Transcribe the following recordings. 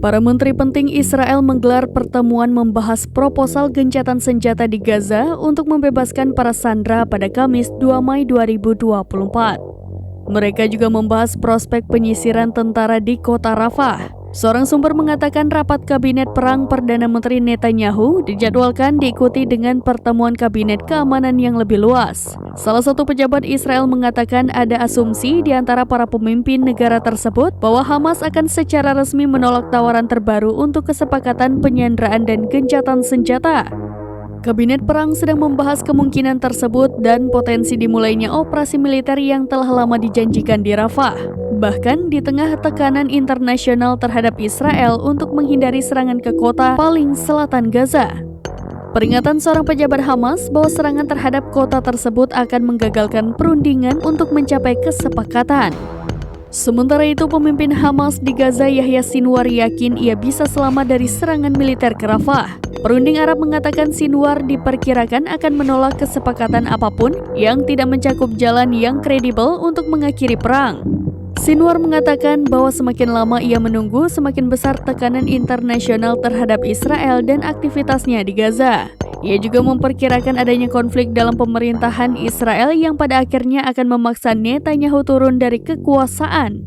Para menteri penting Israel menggelar pertemuan membahas proposal gencatan senjata di Gaza untuk membebaskan para sandera pada Kamis 2 Mei 2024. Mereka juga membahas prospek penyisiran tentara di kota Rafah. Seorang sumber mengatakan rapat kabinet perang Perdana Menteri Netanyahu dijadwalkan diikuti dengan pertemuan kabinet keamanan yang lebih luas. Salah satu pejabat Israel mengatakan ada asumsi di antara para pemimpin negara tersebut bahwa Hamas akan secara resmi menolak tawaran terbaru untuk kesepakatan penyanderaan dan gencatan senjata. Kabinet perang sedang membahas kemungkinan tersebut dan potensi dimulainya operasi militer yang telah lama dijanjikan di Rafah. Bahkan di tengah tekanan internasional terhadap Israel untuk menghindari serangan ke kota paling selatan Gaza. Peringatan seorang pejabat Hamas bahwa serangan terhadap kota tersebut akan menggagalkan perundingan untuk mencapai kesepakatan. Sementara itu, pemimpin Hamas di Gaza Yahya Sinwar yakin ia bisa selamat dari serangan militer ke Rafah. Perunding Arab mengatakan Sinwar diperkirakan akan menolak kesepakatan apapun yang tidak mencakup jalan yang kredibel untuk mengakhiri perang. Sinwar mengatakan bahwa semakin lama ia menunggu, semakin besar tekanan internasional terhadap Israel dan aktivitasnya di Gaza. Ia juga memperkirakan adanya konflik dalam pemerintahan Israel yang pada akhirnya akan memaksa Netanyahu turun dari kekuasaan.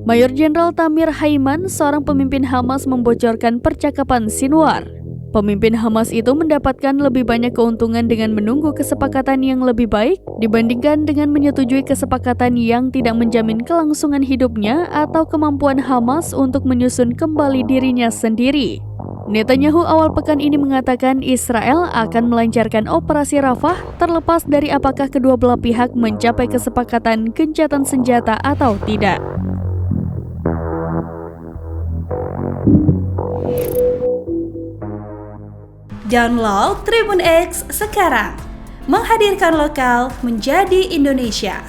Mayor Jenderal Tamir Haiman, seorang pemimpin Hamas, membocorkan percakapan Sinwar. Pemimpin Hamas itu mendapatkan lebih banyak keuntungan dengan menunggu kesepakatan yang lebih baik dibandingkan dengan menyetujui kesepakatan yang tidak menjamin kelangsungan hidupnya atau kemampuan Hamas untuk menyusun kembali dirinya sendiri. Netanyahu awal pekan ini mengatakan Israel akan melancarkan operasi Rafah terlepas dari apakah kedua belah pihak mencapai kesepakatan gencatan senjata atau tidak. Download Tribun X sekarang, menghadirkan lokal menjadi Indonesia.